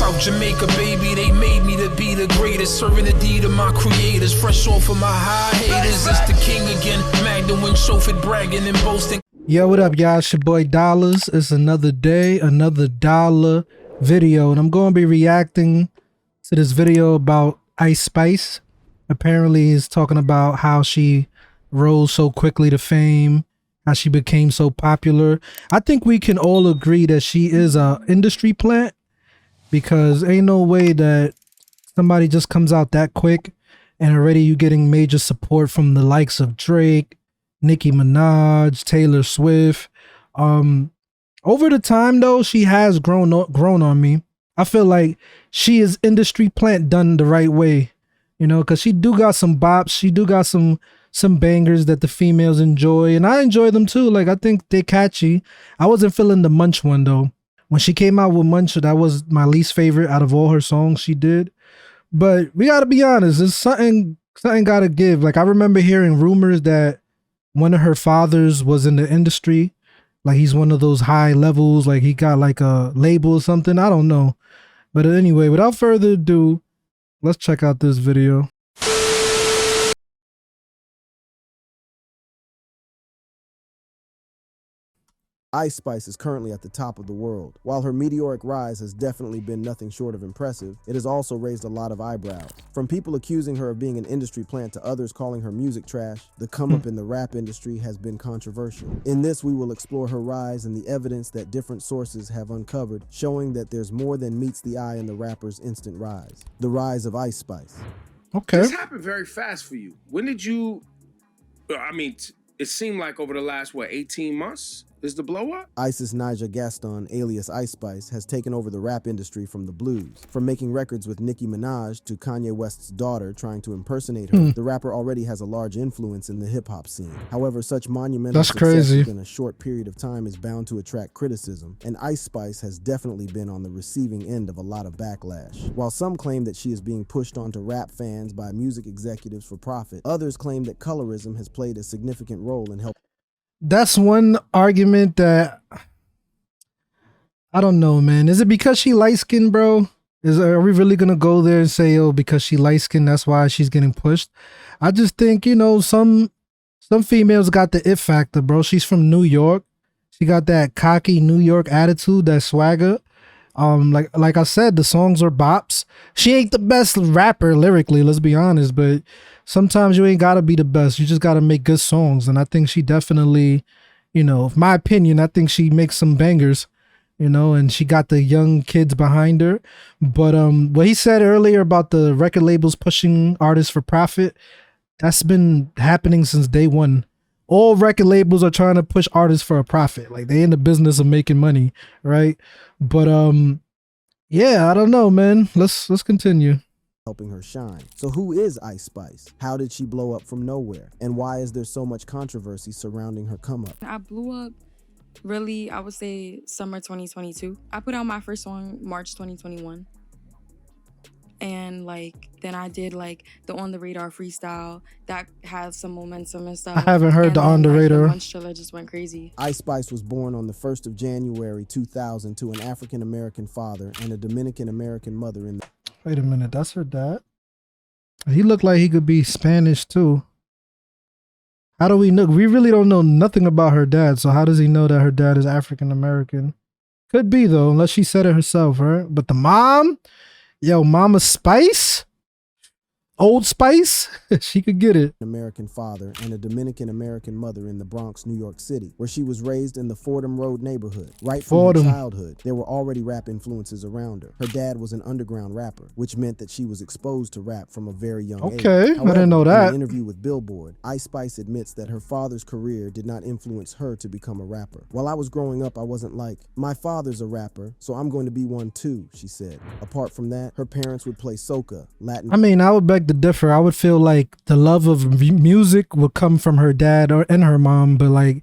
South Jamaica, baby, they made me to be the greatest. Serving the deed of my creators, fresh off of my high haters. It's the king again, Magdalene, Chauffeur, bragging and boasting. Yo, what up, y'all? It's your boy Dollars. It's another day, another dollar video, and I'm going to be reacting to this video about Ice Spice. Apparently, he's talking about how she rose so quickly to fame, how she became so popular. I think we can all agree that she is a industry plant, because ain't no way that somebody just comes out that quick and already you getting major support from the likes of Drake, Nicki Minaj, Taylor Swift. Over the time though, she has grown on me. I feel like she is industry plant done the right way, you know, because she do got some bops, she do got some bangers that the females enjoy, and I enjoy them too. Like, I think they catchy. I wasn't feeling the Munch one though. When she came out with Munch, that was my least favorite out of all her songs she did. But we gotta be honest, there's something gotta give. Like, I remember hearing rumors that one of her fathers was in the industry. Like, he's one of those high levels, like he got like a label or something. I don't know. But anyway, without further ado, let's check out this video. Ice Spice is currently at the top of the world. While her meteoric rise has definitely been nothing short of impressive, it has also raised a lot of eyebrows. From people accusing her of being an industry plant to others calling her music trash, the come up in the rap industry has been controversial. In this, we will explore her rise and the evidence that different sources have uncovered, showing that there's more than meets the eye in the rapper's instant rise. The rise of Ice Spice. Okay. This happened very fast for you. When did you, I mean, it seemed like over the last, 18 months? Is the blow up? Isis Nija Gaston, alias Ice Spice, has taken over the rap industry from the blues. From making records with Nicki Minaj to Kanye West's daughter trying to impersonate her, the rapper already has a large influence in the hip-hop scene. However, such monumental success within a short period of time is bound to attract criticism, and Ice Spice has definitely been on the receiving end of a lot of backlash. While some claim that she is being pushed onto rap fans by music executives for profit, others claim that colorism has played a significant role in helping. That's one argument that I don't know, man. Is it because she light-skinned, bro? Are we really gonna go there and say, oh, because she light-skinned, that's why she's getting pushed? I just think, you know, some females got the it factor, bro. She's from New York. She got that cocky New York attitude, that swagger. Like I said, the songs are bops. She ain't the best rapper lyrically, let's be honest, but sometimes you ain't gotta be the best. You just gotta make good songs. And I think she definitely, you know, in my opinion, I think she makes some bangers, you know, and she got the young kids behind her. But what he said earlier about the record labels pushing artists for profit, that's been happening since day one. All record labels are trying to push artists for a profit. Like, they in the business of making money, right? But yeah, I don't know, man. Let's continue. Helping her shine. So who is Ice Spice? How did she blow up from nowhere? And why is there so much controversy surrounding her come up? I blew up really, I would say summer 2022. I put out my first song March 2021. And like, then I did like the On the Radar freestyle that has some momentum and stuff. I haven't heard the On the Radar. The Munch trailer just went crazy. Ice Spice was born on the 1st of January 2000 to an African-American father and a Dominican-American mother in the... Wait a minute, that's her dad? He looked like he could be Spanish too. How do we know? We really don't know nothing about her dad, so how does he know that her dad is African-American? Could be though, unless she said it herself, right? But the mom? Yo, Mama Spice? Old Spice? She could get it. American father and a Dominican-American mother in the Bronx, New York City, where she was raised in the Fordham Road neighborhood. Right from her childhood, there were already rap influences around her. Her dad was an underground rapper, which meant that she was exposed to rap from a very young age. Okay, I didn't know that. In an interview with Billboard, Ice Spice admits that her father's career did not influence her to become a rapper. While I was growing up, I wasn't like, my father's a rapper, so I'm going to be one too, she said. Apart from that, her parents would play soca, Latin... I mean, I would beg to differ. I would feel like the love of music would come from her dad and her mom, but like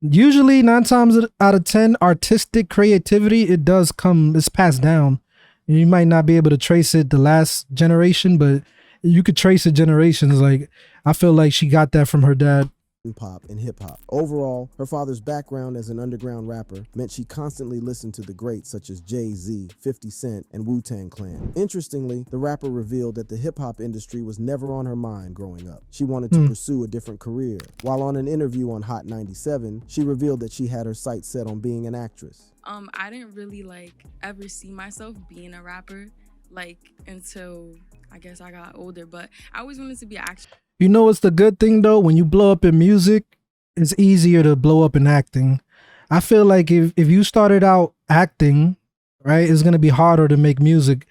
usually 9 times out of 10, artistic creativity, it's passed down. You might not be able to trace it the last generation, but you could trace it generations. Like, I feel like she got that from her dad. pop and hip-hop. Overall, her father's background as an underground rapper meant she constantly listened to the greats such as Jay-Z, 50 Cent, and Wu-Tang Clan. Interestingly, the rapper revealed that the hip-hop industry was never on her mind growing up. She wanted to pursue a different career. While on an interview on Hot 97, she revealed that she had her sights set on being an actress. I didn't really ever see myself being a rapper until I guess I got older, but I always wanted to be an actress. You know what's the good thing though? When you blow up in music, it's easier to blow up in acting. I feel like if you started out acting, right, it's gonna be harder to make music.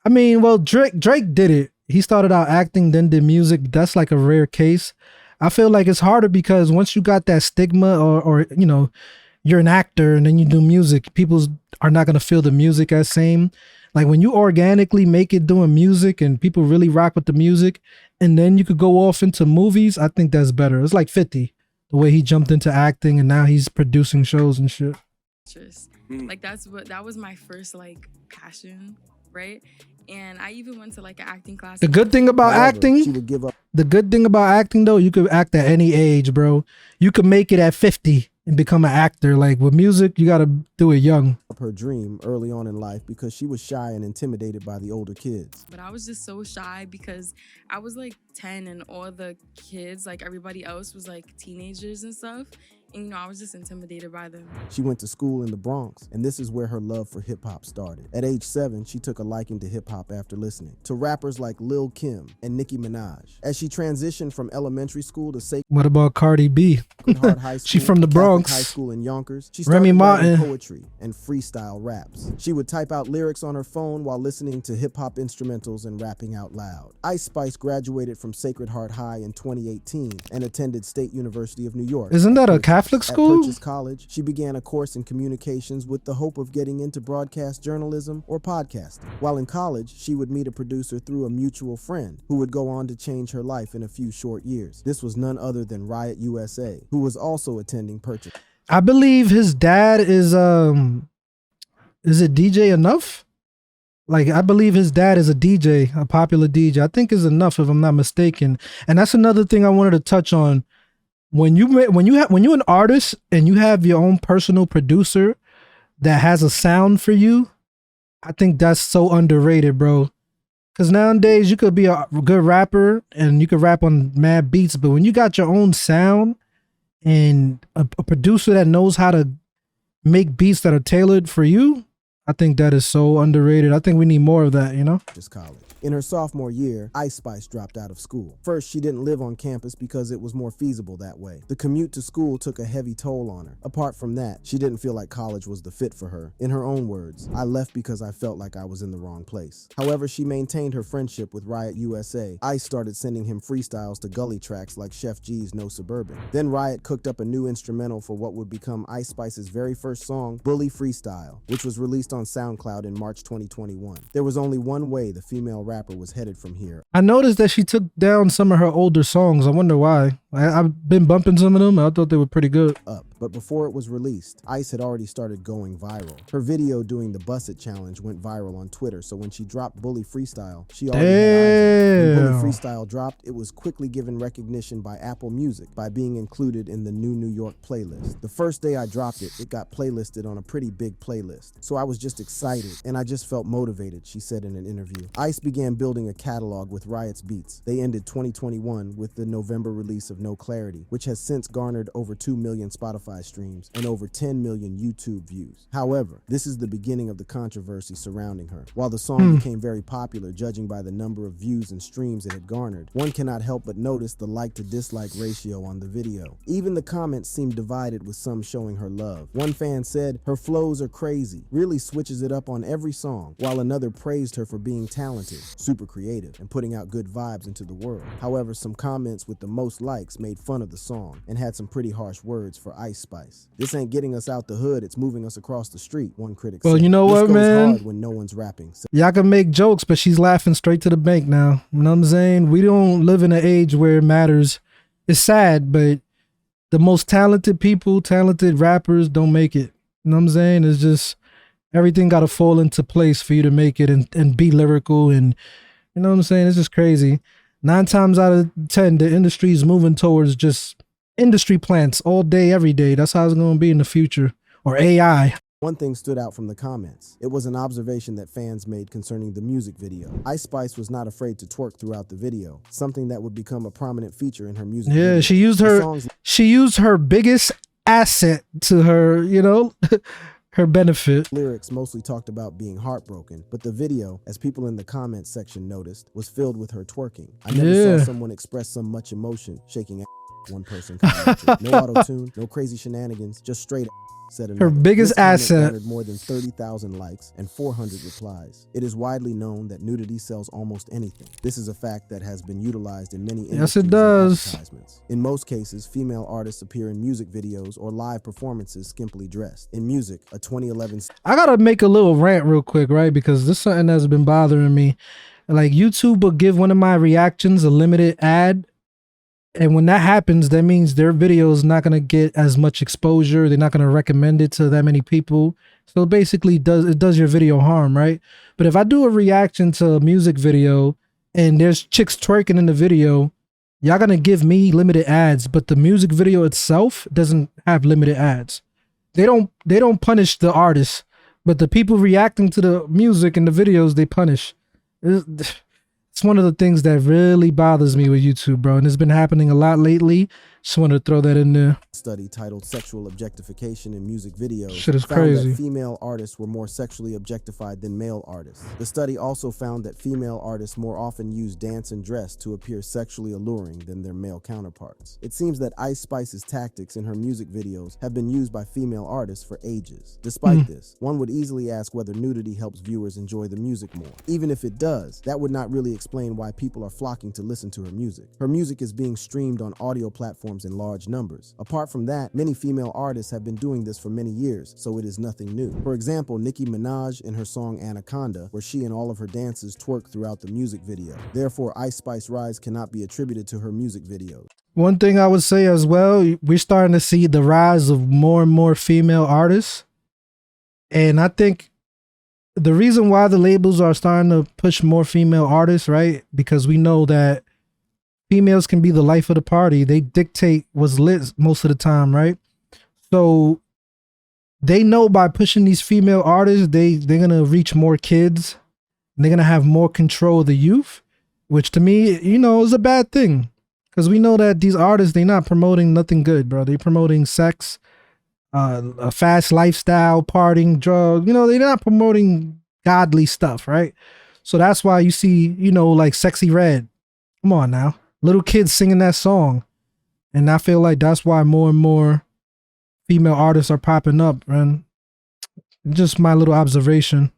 I mean, well, Drake did it. He started out acting, then did music. That's like a rare case. I feel like it's harder because once you got that stigma or you know, you're an actor and then you do music, people are not gonna feel the music as same. Like when you organically make it doing music and people really rock with the music, and then you could go off into movies, I think that's better. It's like 50, the way he jumped into acting and now he's producing shows and shit. That was my first passion, right? And I even went to an acting class. The good thing about acting, she would give up. The good thing about acting though, you could act at any age, bro. You could make it at 50 and become an actor. Like with music, you gotta do it young. Her dream early on in life because she was shy and intimidated by the older kids. But I was just so shy because I was 10 and all the kids, everybody else was teenagers and stuff. And, I was just intimidated by them. She went to school in the Bronx, and this is where her love for hip-hop started. At age 7, she took a liking to hip-hop after listening to rappers like Lil Kim and Nicki Minaj. As she transitioned from elementary school to Sacred What about Cardi B? Heart High School, She from the Bronx. Catholic High School in Yonkers, she Remy started Martin. writing poetry and freestyle raps. She would type out lyrics on her phone while listening to hip-hop instrumentals and rapping out loud. Ice Spice graduated from Sacred Heart High in 2018 and attended State University of New York. Isn't that a Catholic school? At Purchase College, she began a course in communications with the hope of getting into broadcast journalism or podcasting. While in college, she would meet a producer through a mutual friend who would go on to change her life in a few short years. This was none other than Riot USA, who was also attending Purchase. I believe his dad is it DJ Enough? I believe his dad is a DJ, a popular DJ. I think is Enough if I'm not mistaken. And that's another thing I wanted to touch on. When you're an artist and you have your own personal producer that has a sound for you, I think that's so underrated, bro. Because nowadays you could be a good rapper and you could rap on mad beats, but when you got your own sound and a producer that knows how to make beats that are tailored for you, I think that is so underrated. I think we need more of that, you know? Just college. In her sophomore year, Ice Spice dropped out of school. First, she didn't live on campus because it was more feasible that way. The commute to school took a heavy toll on her. Apart from that, she didn't feel like college was the fit for her. In her own words, I left because I felt like I was in the wrong place. However, she maintained her friendship with Riot USA. Ice started sending him freestyles to gully tracks like Chef G's No Suburban. Then Riot cooked up a new instrumental for what would become Ice Spice's very first song, Bully Freestyle, which was released on SoundCloud in March 2021. There was only one way the female rapper was headed from here. I noticed that she took down some of her older songs. I wonder why. I've been bumping some of them. I thought they were pretty good. But before it was released, Ice had already started going viral. Her video doing the Bust It challenge went viral on Twitter, so when she dropped Bully Freestyle, she already had eyes on it. When Bully Freestyle dropped, it was quickly given recognition by Apple Music by being included in the New York playlist. The first day I dropped it, it got playlisted on a pretty big playlist. So I was just excited, and I just felt motivated, she said in an interview. Ice began building a catalog with Riot's beats. They ended 2021 with the November release of No Clarity, which has since garnered over 2 million Spotify streams and over 10 million YouTube views. However, this is the beginning of the controversy surrounding her. While the song became very popular, judging by the number of views and streams it had garnered, one cannot help but notice the like to dislike ratio on the video. Even the comments seemed divided, with some showing her love. One fan said, "Her flows are crazy, really switches it up on every song," while another praised her for being talented, super creative, and putting out good vibes into the world. However, some comments with the most likes made fun of the song and had some pretty harsh words for Ice Spice. "This ain't getting us out the hood, it's moving us across the street," one critic said. Well, you know what, "This goes man? hard when no one's rapping." Y'all can make jokes, but she's laughing straight to the bank now. You know what I'm saying? We don't live in an age where it matters. It's sad, but the most talented people, talented rappers don't make it. You know what I'm saying? It's just everything got to fall into place for you to make it and be lyrical. And you know what I'm saying? It's just crazy. 9 times out of 10, the industry is moving towards just industry plants all day, every day. That's how it's going to be in the future. Or AI. One thing stood out from the comments. It was an observation that fans made concerning the music video. Ice Spice was not afraid to twerk throughout the video, something that would become a prominent feature in her music video. Yeah, she used her biggest asset to her, you know, her benefit. Lyrics mostly talked about being heartbroken, but the video, as people in the comments section noticed, was filled with her twerking. I never saw someone express so much emotion shaking ass. One person commented. No auto-tune, no crazy shenanigans, just straight said another. Her biggest This comment asset. garnered more than 30,000 likes and 400 replies. It is widely known that nudity sells almost anything. This is a fact that has been utilized in many industries and advertisements. In most cases, female artists appear in music videos or live performances skimpily dressed. In music, a 2011... I gotta make a little rant real quick, right? Because this is something that's been bothering me. Like, YouTube will give one of my reactions a limited ad. And when that happens, that means their video is not going to get as much exposure. They're not going to recommend it to that many people. So basically, it does your video harm, right? But if I do a reaction to a music video and there's chicks twerking in the video, y'all going to give me limited ads, but the music video itself doesn't have limited ads. They don't punish the artist, but the people reacting to the music and the videos, they punish. It's one of the things that really bothers me with YouTube, bro. And it's been happening a lot lately. Just wanted to throw that in there. Study titled Sexual Objectification in Music Videos Shit is found crazy. that female artists were more sexually objectified than male artists. The study also found that female artists more often use dance and dress to appear sexually alluring than their male counterparts. It seems that Ice Spice's tactics in her music videos have been used by female artists for ages. Despite this, one would easily ask whether nudity helps viewers enjoy the music more. Even if it does, that would not really explain why people are flocking to listen to her music. Her music is being streamed on audio platforms in large numbers. Apart from that, many female artists have been doing this for many years, so it is nothing new. For example, Nicki Minaj in her song Anaconda, where she and all of her dancers twerk throughout the music video. Therefore, Ice Spice's rise cannot be attributed to her music videos. One thing I would say as well, we're starting to see the rise of more and more female artists. And I think the reason why the labels are starting to push more female artists, right? Because we know that females can be the life of the party. They dictate what's lit most of the time, right? So they know by pushing these female artists, they're going to reach more kids. They're going to have more control of the youth, which to me, you know, is a bad thing. Because we know that these artists, they're not promoting nothing good, bro. They're promoting sex, a fast lifestyle, partying, drugs. You know, they're not promoting godly stuff, right? So that's why you see, you know, like Sexy Red. Come on now. Little kids singing that song. And I feel like that's why more and more female artists are popping up, man. Just my little observation.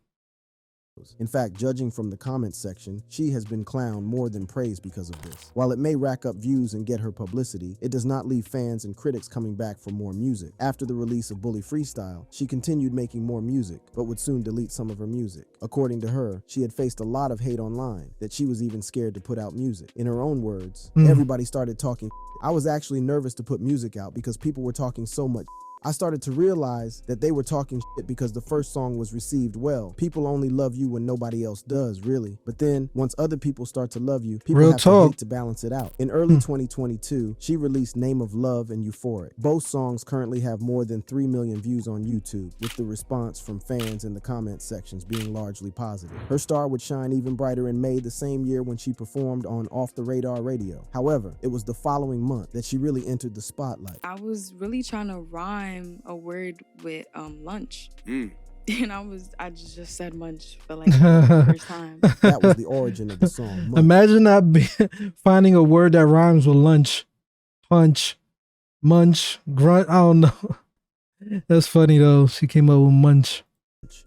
In fact, judging from the comments section, she has been clowned more than praised because of this. While it may rack up views and get her publicity, it does not leave fans and critics coming back for more music. After the release of Bully Freestyle, she continued making more music, but would soon delete some of her music. According to her, she had faced a lot of hate online, that she was even scared to put out music. In her own words, everybody started talking. I was actually nervous to put music out because people were talking so much. I started to realize that they were talking shit because the first song was received well. People only love you when nobody else does, really. But then, once other people start to love you, people have to hate to balance it out. In early 2022, she released Name of Love and Euphoric. Both songs currently have more than 3 million views on YouTube, with the response from fans in the comment sections being largely positive. Her star would shine even brighter in May the same year when she performed on Off the Radar Radio. However, it was the following month that she really entered the spotlight. I was really trying to rhyme a word with lunch. And I just said munch for like the first time. That was the origin of the song. Munch. Imagine finding a word that rhymes with lunch. Punch, munch, grunt. I don't know. That's funny though. She came up with munch.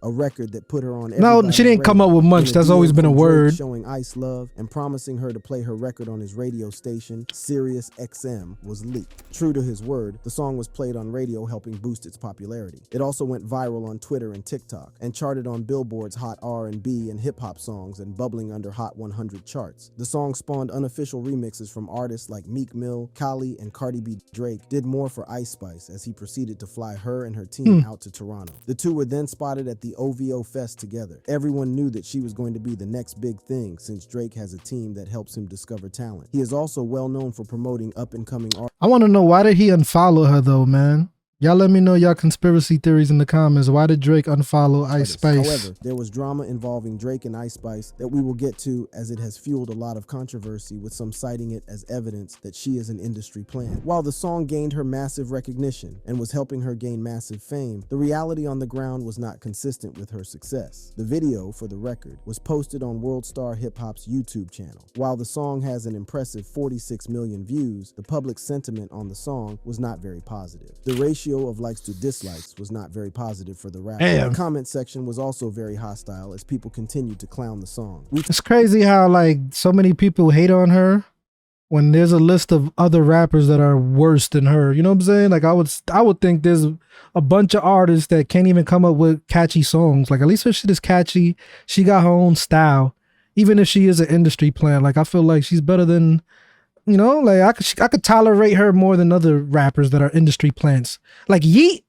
A record that put her on. No, she didn't come up with munch. That's always been a word. Showing Ice love and promising her to play her record on his radio station, Sirius XM, was leaked. True to his word, the song was played on radio, helping boost its popularity. It also went viral on Twitter and TikTok, and charted on Billboard's Hot R&B and Hip Hop songs and bubbling under Hot 100 charts. The song spawned unofficial remixes from artists like Meek Mill, Kali, and Cardi B. Drake did more for Ice Spice as he proceeded to fly her and her team out to Toronto. The two were then spotted spotted at the OVO Fest together. Everyone knew that she was going to be the next big thing since Drake has a team that helps him discover talent. He is also well known for promoting up-and-coming artists. I want to know, why did he unfollow her though, man? Y'all let me know y'all conspiracy theories in the comments. Why did Drake unfollow Ice Spice? However, there was drama involving Drake and Ice Spice that we will get to, as it has fueled a lot of controversy, with some citing it as evidence that she is an industry plant. While the song gained her massive recognition and was helping her gain massive fame, the reality on the ground was not consistent with her success. The video, for the record, was posted on World Star Hip Hop's YouTube channel. While the song has an impressive 46 million views, the public sentiment on the song was not very positive. The ratio of likes to dislikes was not very positive for the rapper. Damn. The comment section was also very hostile as people continued to clown the song. It's crazy how like so many people hate on her when there's a list of other rappers that are worse than her. You know what I'm saying? Like I would think there's a bunch of artists that can't even come up with catchy songs. Like at least her shit is catchy. She got her own style. Even if she is an industry plant, like I feel like she's better than, you know, like I could tolerate her more than other rappers that are industry plants. Like Yeet,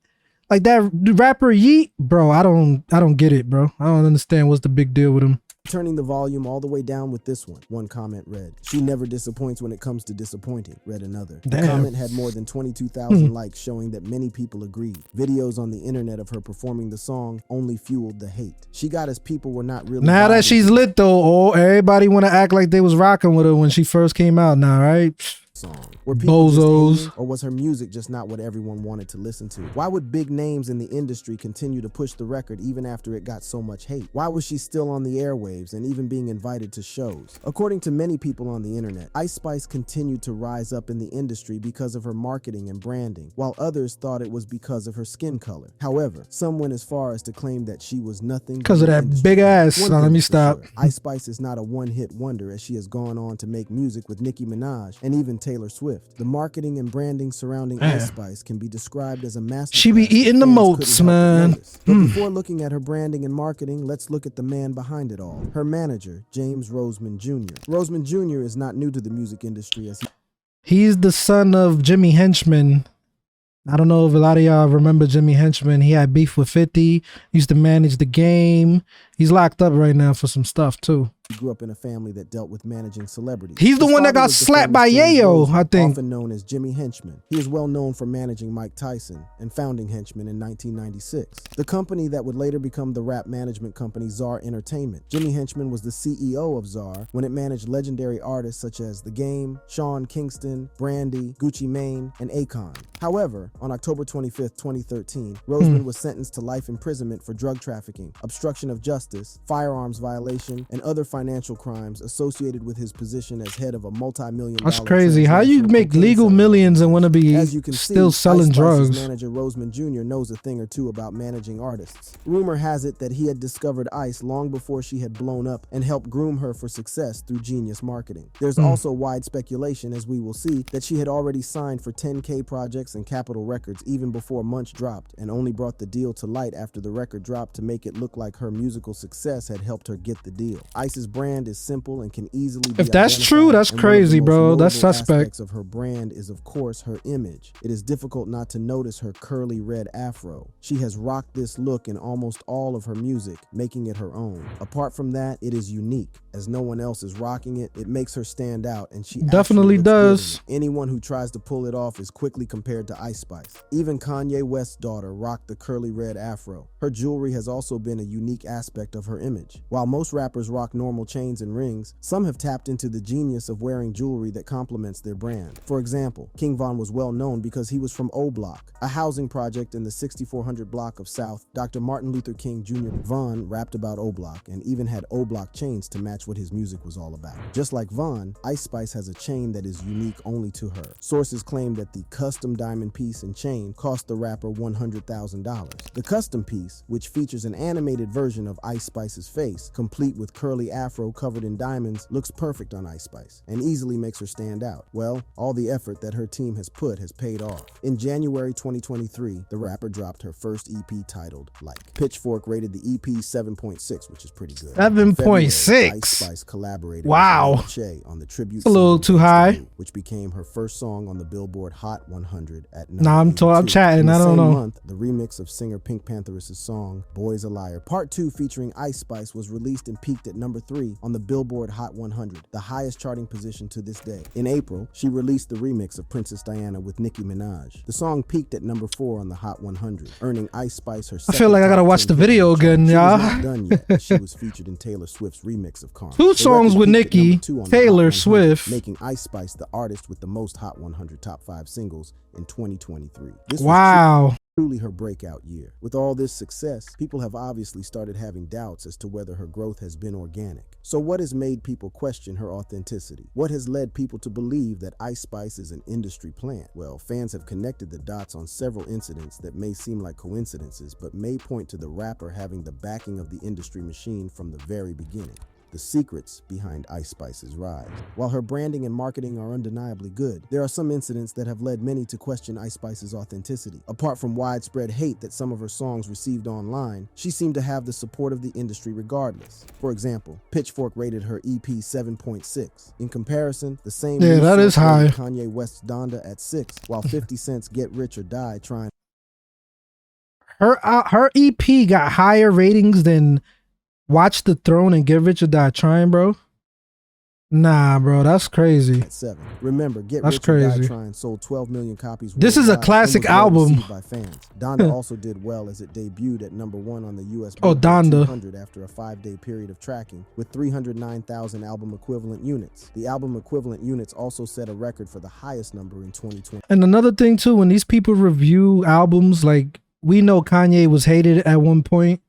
like that rapper Yeet, bro. I don't get it, bro. I don't understand what's the big deal with him. Turning the volume all the way down with this one. One comment read, "She never disappoints when it comes to disappointing," read another. Damn. The comment had more than 22,000 likes, showing that many people agreed. Videos on the internet of her performing the song only fueled the hate. She got as people were not really... Now that she's lit though, oh, everybody want to act like they was rocking with her when she first came out now, right? Song. Were people just Bozos. hating, or was her music just not what everyone wanted to listen to? Why would big names in the industry continue to push the record even after it got so much hate? Why was she still on the airwaves and even being invited to shows? According to many people on the internet, Ice Spice continued to rise up in the industry because of her marketing and branding, while others thought it was because of her skin color. However, some went as far as to claim that she was nothing Because of but that an industry big ass. plant. Now, One let thing me is for stop. sure, Ice Spice is not a one-hit wonder, as she has gone on to make music with Nicki Minaj and even Taylor Swift. The marketing and branding surrounding Ice Spice can be described as a masterclass. She be eating the fans moats, couldn't help but man. notice. But before looking at her branding and marketing, let's look at the man behind it all. Her manager, James Roseman Jr. Roseman Jr. is not new to the music industry, as He's the son of Jimmy Henchman. I don't know if a lot of y'all remember Jimmy Henchman. He had beef with 50, used to manage the game. He's locked up right now for some stuff too. he grew up in a family that dealt with managing celebrities. He's the His one that father got was the slapped by famous James Yayo, Roseman, I think. often known as Jimmy Henchman. He is well known for managing Mike Tyson and founding Henchman in 1996, the company that would later become the rap management company Czar Entertainment. Jimmy Henchman was the CEO of Czar when it managed legendary artists such as The Game, Sean Kingston, Brandy, Gucci Mane, and Akon. However, on October 25th, 2013, Roseman was sentenced to life imprisonment for drug trafficking, obstruction of justice, firearms violation, and other financial crimes associated with his position as head of a multi-million-dollar... That's crazy. How you make legal millions and want to be As you can still see, selling Ice Spice's drugs? manager Roseman Jr. knows a thing or two about managing artists. Rumor has it that he had discovered Ice long before she had blown up and helped groom her for success through genius marketing. There's also wide speculation, as we will see, that she had already signed for 10K projects and Capitol Records even before Munch dropped, and only brought the deal to light after the record dropped to make it look like her musical success had helped her get the deal. Ice's brand is simple and can easily be If that's identified, true, that's and one of the crazy, most bro. That's notable suspect. aspects of her brand is, of course, her image. It is difficult not to notice her curly red afro. She has rocked this look in almost all of her music, making it her own. Apart from that, it is unique. As no one else is rocking it, it makes her stand out, and she Definitely actually looks does. good in it. Anyone who tries to pull it off is quickly compared to Ice Spice. Even Kanye West's daughter rocked the curly red afro. Her jewelry has also been a unique aspect of her image. While most rappers rock normal chains and rings, some have tapped into the genius of wearing jewelry that complements their brand. For example, King Von was well known because he was from O Block, a housing project in the 6400 block of South. Dr. Martin Luther King Jr. Von rapped about O Block and even had O Block chains to match what his music was all about. Just like Von, Ice Spice has a chain that is unique only to her. Sources claim that the custom diamond piece and chain cost the rapper $100,000. The custom piece, which features an animated version of Ice Spice's face, complete with curly afro covered in diamonds looks perfect on Ice Spice and easily makes her stand out. Well, all the effort that her team has put has paid off. In January 2023, the rapper dropped her first EP titled Like. Pitchfork rated the EP 7.6, which is pretty good. 7.6. Ice Spice collaborated Wow. with Che on the tribute It's a little single too high. Gangsta Blue, which became her first song on the Billboard Hot 100 at number Nah, I'm 82. chatting. In the I don't same know. month, the remix of singer Pink Pantheress' song Boy's a Liar Part 2 featuring Ice Spice was released and peaked at number 3 on the Billboard Hot 100, the highest charting position to this day. In April, she released the remix of Princess Diana with Nicki Minaj. The song peaked at number 4 on the Hot 100, earning Ice Spice her second feel like I gotta top watch 10 the hit video on the chart. again, She y'all. was not done yet, as she was featured in Taylor Swift's remix of Karma. 2 The songs record with peaked at Nicki, number 2 on the Hot Taylor 100, Swift. making Ice Spice the artist with the most Hot 100 top 5 singles in 2023. This was Wow. truly her breakout year. With all this success, people have obviously started having doubts as to whether her growth has been organic. So what has made people question her authenticity? What has led people to believe that Ice Spice is an industry plant? Well, fans have connected the dots on several incidents that may seem like coincidences, but may point to the rapper having the backing of the industry machine from the very beginning. The secrets behind Ice Spice's rise. While her branding and marketing are undeniably good, there are some incidents that have led many to question Ice Spice's authenticity. Apart from widespread hate that some of her songs received online, she seemed to have the support of the industry regardless. For example, Pitchfork rated her EP 7.6. In comparison, the same Yeah, that is high. rated Kanye West's Donda at 6, while 50 Cent's Get Rich or Die trying Her EP got higher ratings than Watch the Throne and Get Rich or Die Trying, bro. Nah, bro, that's crazy. at 7. Remember, Get That's Rich or Die crazy. Trying sold 12 million copies. This is a worldwide classic and was well album. received by fans. Donda also did well as it debuted at number 1 on the US Oh, Billboard Donda. 200 after a 5-day period of tracking with 309,000 album equivalent units. The album equivalent units also set a record for the highest number in 2020. And another thing too, when these people review albums, like we know Kanye was hated at one point.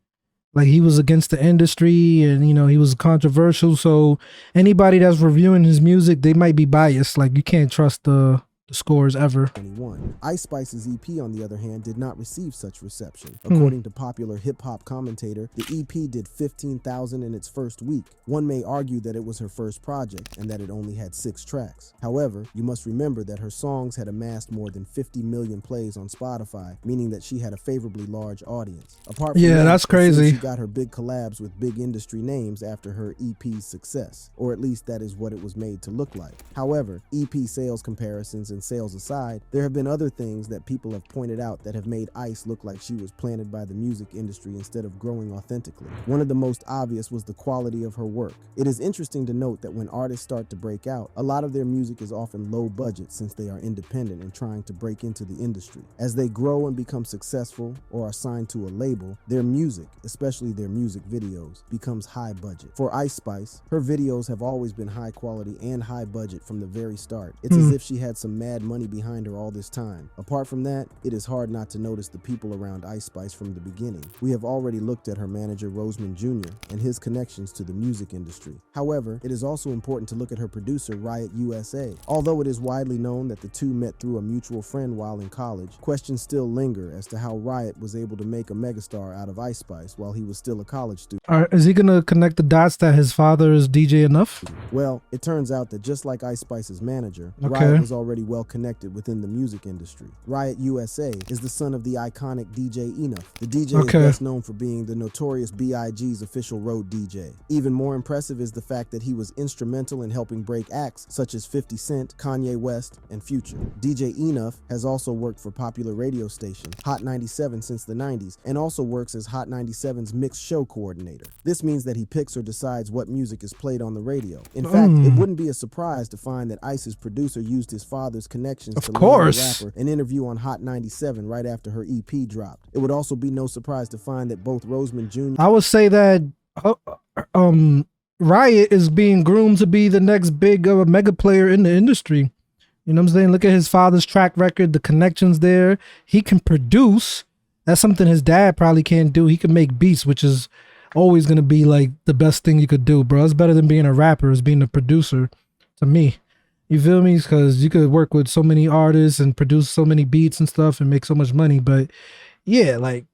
Like he was against the industry and, you know, he was controversial. So anybody that's reviewing his music, they might be biased. Like you can't trust the scores ever. 2021. Ice Spice's EP, on the other hand, did not receive such reception. Hmm. According to popular hip-hop commentator, the EP did 15,000 in its first week. One may argue that it was her first project and that it only had 6 tracks. However, you must remember that her songs had amassed more than 50 million plays on Spotify, meaning that she had a favorably large audience. Apart from Yeah, that, that's it seems crazy. She got her big collabs with big industry names after her EP's success, or at least that is what it was made to look like. However, EP sales comparisons and sales aside, there have been other things that people have pointed out that have made Ice look like she was planted by the music industry instead of growing authentically. One of the most obvious was the quality of her work. It is interesting to note that when artists start to break out, a lot of their music is often low budget since they are independent and trying to break into the industry. As they grow and become successful or are signed to a label, their music, especially their music videos, becomes high budget. For Ice Spice, her videos have always been high quality and high budget from the very start. It's as if she had some mad money behind her all this time. Apart from that, it is hard not to notice the people around Ice Spice from the beginning. We have already looked at her manager Roseman Jr. and his connections to the music industry. However, it is also important to look at her producer Riot USA. Although it is widely known that the two met through a mutual friend while in college, questions still linger as to how Riot was able to make a megastar out of Ice Spice while he was still a college student. Is he gonna connect the dots that his father is DJ Enough? Well, it turns out that just like Ice Spice's manager, Okay. Riot was already well connected within the music industry. Riot USA is the son of the iconic DJ Enough. The DJ Okay. is best known for being the notorious B.I.G.'s official road DJ. Even more impressive is the fact that he was instrumental in helping break acts such as 50 Cent, Kanye West, and Future. DJ Enough has also worked for popular radio station Hot 97 since the 90s and also works as Hot 97's mixed show coordinator. This means that he picks or decides what music is played on the radio. In fact, it wouldn't be a surprise to find that Ice's producer used his father's connections Of to land course. the rapper an interview on Hot 97 right after her EP dropped. It would also be no surprise to find that both Roseman Jr. I would say that Riot is being groomed to be the next big mega player in the industry. You know what I'm saying? Look at his father's track record, the connections there. He can produce. That's something his dad probably can't do. He can make beats, which is always going to be like the best thing you could do, bro. It's better than being a rapper, is being a producer to me. You feel me? Because you could work with so many artists and produce so many beats and stuff and make so much money. But yeah, like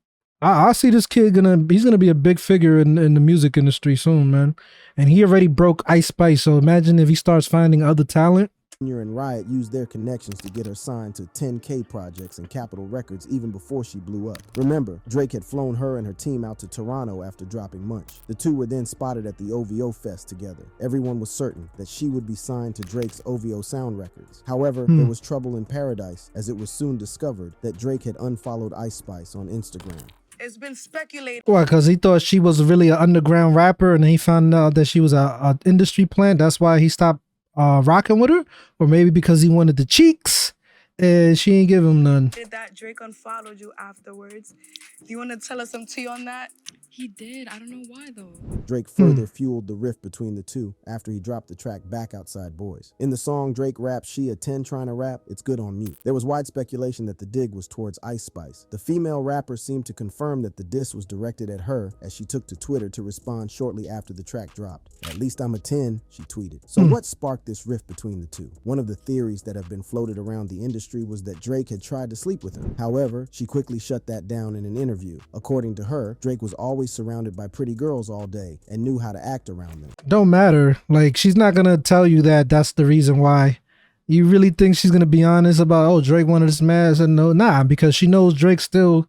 I see this kid he's gonna be a big figure in the music industry soon, man. And he already broke Ice Spice, so imagine if he starts finding other talent. Junior and Riot used their connections to get her signed to 10K projects and Capitol Records even before she blew up. Remember, Drake had flown her and her team out to Toronto after dropping Munch. The two were then spotted at the OVO Fest together. Everyone was certain that she would be signed to Drake's OVO Sound Records. However, there was trouble in paradise, as it was soon discovered that Drake had unfollowed Ice Spice on Instagram. It's been speculated. Why? Because he thought she was really an underground rapper, and he found out that she was a industry plant. That's why he stopped rocking with her, or maybe because he wanted the cheeks and she ain't give him none. Did that Drake unfollowed you afterwards? Do you want to tell us some tea on that? He did. I don't know why though. Drake further fueled the rift between the two after he dropped the track Back Outside Boys. In the song, Drake raps, "She a 10 trying to rap, it's good on me." There was wide speculation that the dig was towards Ice Spice. The female rapper seemed to confirm that the diss was directed at her, as she took to Twitter to respond shortly after the track dropped. "At least I'm a 10, she tweeted. So what sparked this rift between the two? One of the theories that have been floated around the industry was that Drake had tried to sleep with her. However, she quickly shut that down in an interview. According to her, Drake was always surrounded by pretty girls all day and knew how to act around them. Don't matter. Like, she's not gonna tell you that that's the reason why. You really think she's gonna be honest about, oh, Drake wanted this man? I said, no, nah, because she knows Drake still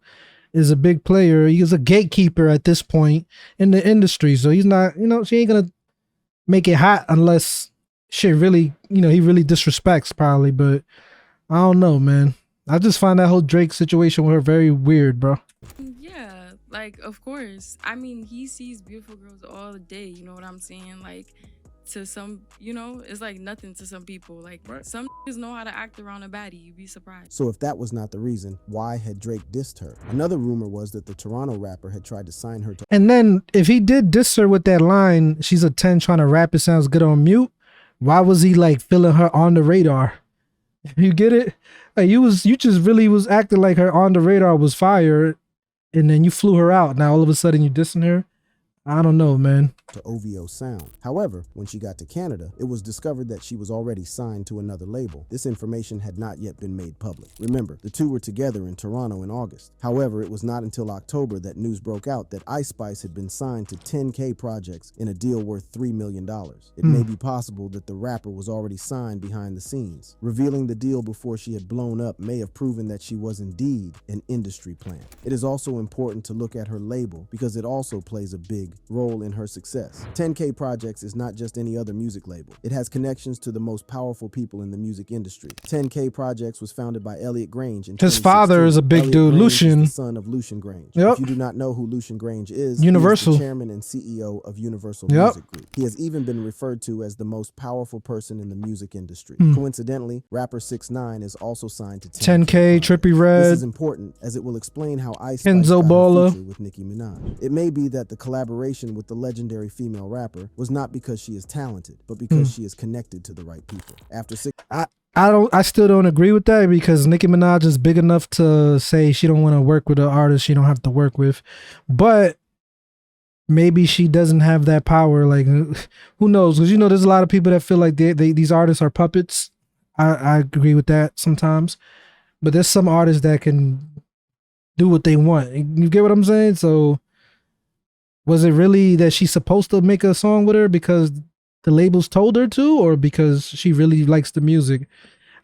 is a big player. He's a gatekeeper at this point in the industry. So he's not, she ain't gonna make it hot unless shit really, he really disrespects probably. But I don't know, man. I just find that whole Drake situation with her very weird, bro. Yeah, like, of course. I mean, he sees beautiful girls all day, you know what I'm saying? Like, to some, it's like nothing to some people. Like, some niggas know how to act around a baddie. You'd be surprised. So if that was not the reason, why had Drake dissed her? Another rumor was that the Toronto rapper had tried to sign her to... And then, if he did diss her with that line, she's a 10 trying to rap, it sounds good on mute, why was he, like, feeling her on the radar? You get it? Like, you just really was acting like her on the radar was fire, and then you flew her out. Now all of a sudden you dissing her? I don't know, man. To OVO Sound. However, when she got to Canada, it was discovered that she was already signed to another label. This information had not yet been made public. Remember, the two were together in Toronto in August. However, it was not until October that news broke out that Ice Spice had been signed to 10K projects in a deal worth $3 million. It may be possible that the rapper was already signed behind the scenes. Revealing the deal before she had blown up may have proven that she was indeed an industry plant. It is also important to look at her label because it also plays a big role in her success. 10K Projects is not just any other music label. It has connections to the most powerful people in the music industry. 10K Projects was founded by Elliot Grange in 2016. His father is a big Elliot dude, Grange Lucian. is the son of Lucian Grange. Yep. If you do not know who Lucian Grange is, Universal. he is the chairman and CEO of Universal Music Group. He has even been referred to as the most powerful person in the music industry. Coincidentally, rapper 6ix9ine is also signed to 10K, Trippie Redd. This is important as it will explain how Ice Spice Kenzo got Baller. her feature with Nicki Minaj. It may be that the collaboration with the legendary female rapper was not because she is talented, but because she is connected to the right people. After I still don't agree with that because Nicki Minaj is big enough to say she don't want to work with an artist she don't have to work with. But maybe she doesn't have that power. Like, who knows? Because there's a lot of people that feel like these artists are puppets. I agree with that sometimes. But there's some artists that can do what they want. You get what I'm saying? So was it really that she's supposed to make a song with her because the labels told her to, or because she really likes the music?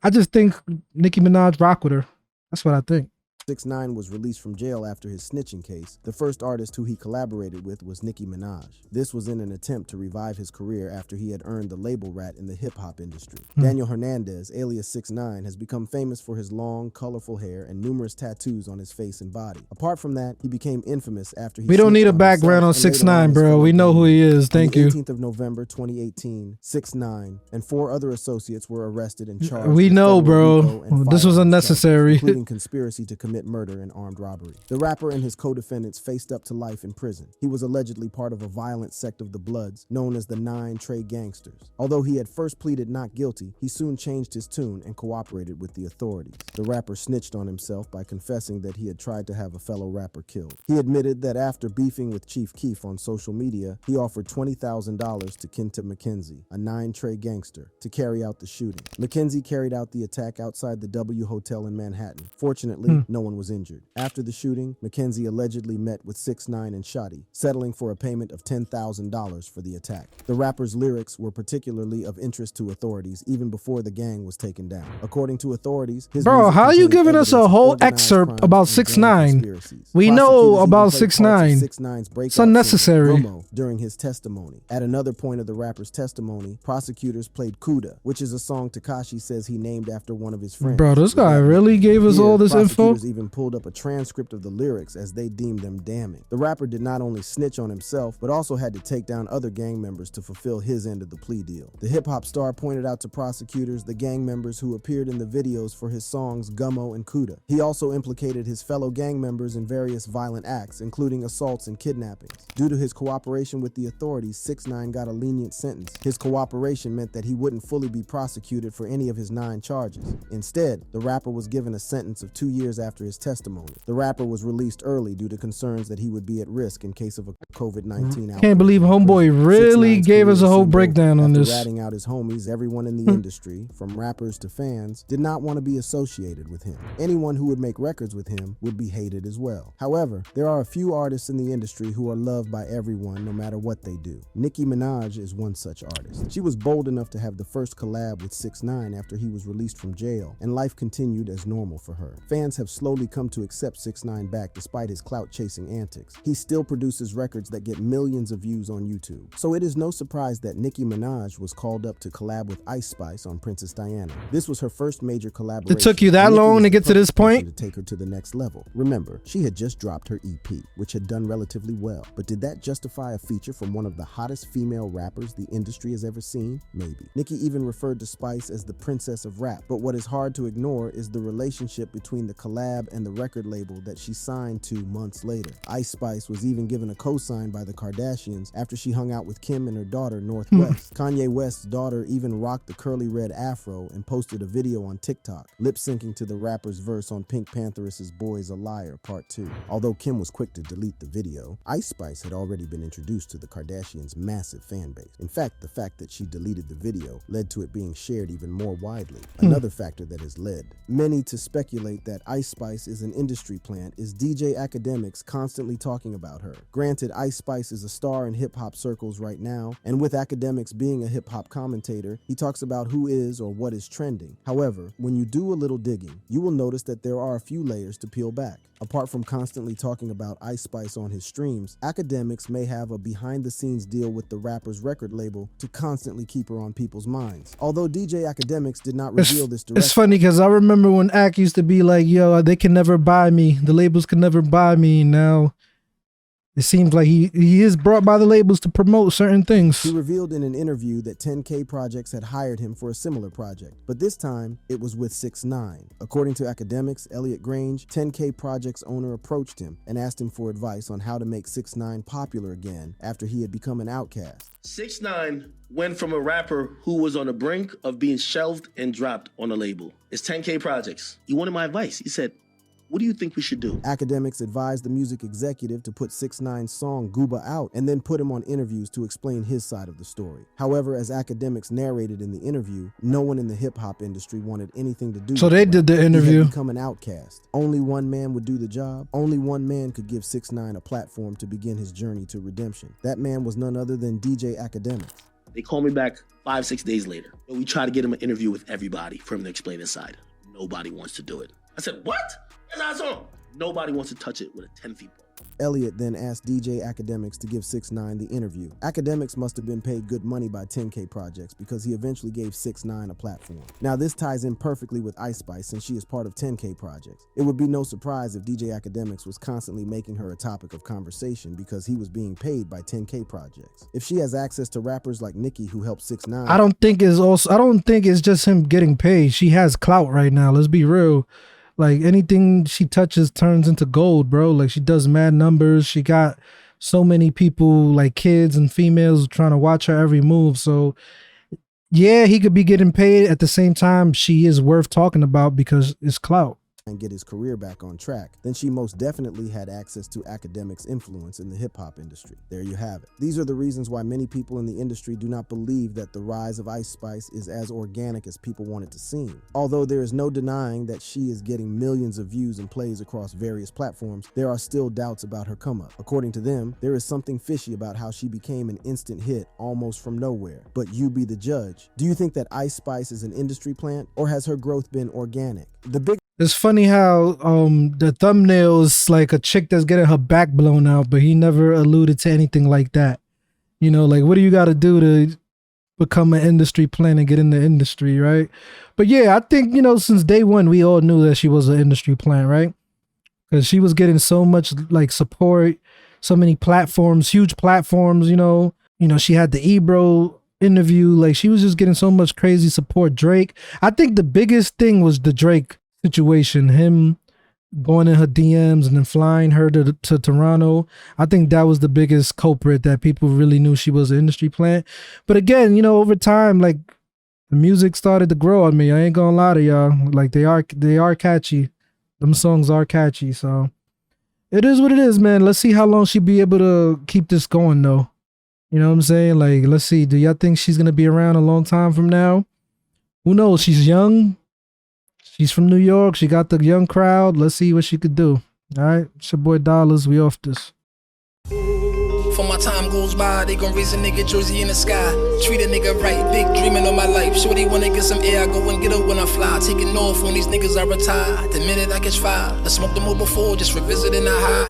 I just think Nicki Minaj rock with her. That's what I think. 6ix9ine was released from jail after his snitching case. The first artist who he collaborated with was Nicki Minaj. This was in an attempt to revive his career after he had earned the label rat in the hip-hop industry. Daniel Hernandez, alias 6ix9ine, has become famous for his long, colorful hair and numerous tattoos on his face and body. Apart from that, he became infamous after he... We don't need a background on 6ix9ine, bro. We know who he is. Thank you. On the 18th of November, 2018, 6ix9ine and 4 other associates were arrested and charged. We know, bro. This was firearms unnecessary. charges, including conspiracy to commit murder and armed robbery. The rapper and his co-defendants faced up to life in prison. He was allegedly part of a violent sect of the Bloods known as the 9 Trey Gangsters. Although he had first pleaded not guilty, he soon changed his tune and cooperated with the authorities. The rapper snitched on himself by confessing that he had tried to have a fellow rapper killed. He admitted that after beefing with Chief Keef on social media, he offered $20,000 to Kenta McKenzie, a 9 Trey gangster, to carry out the shooting. McKenzie carried out the attack outside the W Hotel in Manhattan. Fortunately, no one one was injured. After the shooting, Mackenzie allegedly met with 6ix9ine and Shotty, settling for a payment of $10,000 for the attack. The rapper's lyrics were particularly of interest to authorities even before the gang was taken down. According to authorities, his Bro, music how you contained giving us evidence a of whole organized excerpt crime about and gang 6ix9ine? conspiracies. We know Prosecutors about even played parts 6ix9ine. of 6ix9ine's breakout It's unnecessary. single, Gummo, during his testimony. At another point of the rapper's testimony, prosecutors played Kuda, which is a song Tekashi says he named after one of his friends. Bro, this guy really gave us all this info? Prosecutors even pulled up a transcript of the lyrics as they deemed them damning. The rapper did not only snitch on himself, but also had to take down other gang members to fulfill his end of the plea deal. The hip-hop star pointed out to prosecutors the gang members who appeared in the videos for his songs Gummo and Kuda. He also implicated his fellow gang members in various violent acts, including assaults and kidnappings. Due to his cooperation with the authorities, 6ix9ine got a lenient sentence. His cooperation meant that he wouldn't fully be prosecuted for any of his 9 charges. Instead, the rapper was given a sentence of 2 years after his testimony. The rapper was released early due to concerns that he would be at risk in case of a COVID-19 outbreak. Can't believe homeboy really 6ix9ine's gave us a career whole seemed breakdown over. on After this. ratting out his homies, everyone in the industry, from rappers to fans, did not want to be associated with him. Anyone who would make records with him would be hated as well. However, there are a few artists in the industry who are loved by everyone no matter what they do. Nicki Minaj is one such artist. She was bold enough to have the first collab with 6ix9ine after he was released from jail, and life continued as normal for her. Fans have slowly come to accept 6ix9ine back despite his clout-chasing antics. He still produces records that get millions of views on YouTube. So it is no surprise that Nicki Minaj was called up to collab with Ice Spice on Princess Diana. This was her first major collaboration. It took you that and Nicki long was to the get to this perfect person point? to take her to the next level. Remember, she had just dropped her EP, which had done relatively well. But did that justify a feature from one of the hottest female rappers the industry has ever seen? Maybe. Nicki even referred to Spice as the princess of rap. But what is hard to ignore is the relationship between the collab and the record label that she signed to months later. Ice Spice was even given a co-sign by the Kardashians after she hung out with Kim and her daughter, Northwest. Kanye West's daughter even rocked the curly red afro and posted a video on TikTok, lip-syncing to the rapper's verse on Pink Pantheress' Boy's a Liar Part 2. Although Kim was quick to delete the video, Ice Spice had already been introduced to the Kardashians' massive fan base. In fact, the fact that she deleted the video led to it being shared even more widely. Another factor that has led many to speculate that Ice Spice is an industry plant is DJ Academics constantly talking about her. Granted, Ice Spice is a star in hip-hop circles right now, and with Academics being a hip-hop commentator, he talks about who is or what is trending. However, when you do a little digging, you will notice that there are a few layers to peel back. Apart from constantly talking about Ice Spice on his streams, Academics may have a behind-the-scenes deal with the rapper's record label to constantly keep her on people's minds. Although DJ Academics did not reveal this directly. It's funny because I remember when Ak used to be like, yo, they can never buy me. The labels can never buy me. Now it seems like he is brought by the labels to promote certain things. He revealed in an interview that 10K Projects had hired him for a similar project, but this time it was with 6ix9ine. According to Academics, Elliot Grange, 10K Projects owner approached him and asked him for advice on how to make 6ix9ine popular again after he had become an outcast. 6ix9ine went from a rapper who was on the brink of being shelved and dropped on a label. It's 10K Projects. He wanted my advice. He said, what do you think we should do? Academics advised the music executive to put 6ix9ine's song Gooba out and then put him on interviews to explain his side of the story. However, as Academics narrated in the interview, no one in the hip-hop industry wanted anything to do with So they did the interview. He had become an outcast. Only one man would do the job. Only one man could give 6ix9ine a platform to begin his journey to redemption. That man was none other than DJ Academics. They called me back 5-6 days later. We tried to get him an interview with everybody for him to explain his side. Nobody wants to do it. I said, what? That's our song. Nobody wants to touch it with a 10 feet pole. Elliot then asked DJ Academics to give 6ix9ine the interview. Academics must have been paid good money by 10K Projects because he eventually gave 6ix9ine a platform. Now this ties in perfectly with Ice Spice since she is part of 10K Projects. It would be no surprise if DJ Academics was constantly making her a topic of conversation because he was being paid by 10K Projects. If she has access to rappers like Nicki who helped 6ix9ine, I don't think it's just him getting paid. She has clout right now. Let's be real. Like anything she touches turns into gold, bro. Like she does mad numbers. She got so many people, like kids and females, trying to watch her every move. So yeah, he could be getting paid. At the same time, she is worth talking about because it's clout. and get his career back on track, then she most definitely had access to academics' influence in the hip-hop industry. There you have it. These are the reasons why many people in the industry do not believe that the rise of Ice Spice is as organic as people want it to seem. Although there is no denying that she is getting millions of views and plays across various platforms, there are still doubts about her come-up. According to them, there is something fishy about how she became an instant hit almost from nowhere. But you be the judge. Do you think that Ice Spice is an industry plant, or has her growth been organic? It's funny how the thumbnail is like a chick that's getting her back blown out, but he never alluded to anything like that. You know, like, what do you got to do to become an industry plant and get in the industry, right? But yeah, I think, you know, since day one, we all knew that she was an industry plant, right? Because she was getting so much like support, so many platforms, huge platforms, you know, she had the Ebro interview, like she was just getting so much crazy support. Drake, I think the biggest thing was the Drake situation, him going in her DMs and then flying her to Toronto. I think that was the biggest culprit that people really knew she was an industry plant. But again, you know, over time, like the music started to grow on me. I ain't gonna lie to y'all. Like they are catchy. Them songs are catchy. So it is what it is, man. Let's see how long she be able to keep this going though. You know what I'm saying? Like, let's see. Do y'all think she's gonna be around a long time from now? Who knows? She's young. She's from New York. She got the young crowd. Let's see what she could do. All right. It's your boy Dollars. We off this. For my time goes by, they gon' raise a nigga jersey in the sky. Treat a nigga right, big dreaming on my life. Shorty wanna get some air, I go and get her when I fly. Taking off when these niggas are retired. The minute I catch fire, I smoked them all before, just revisiting the high.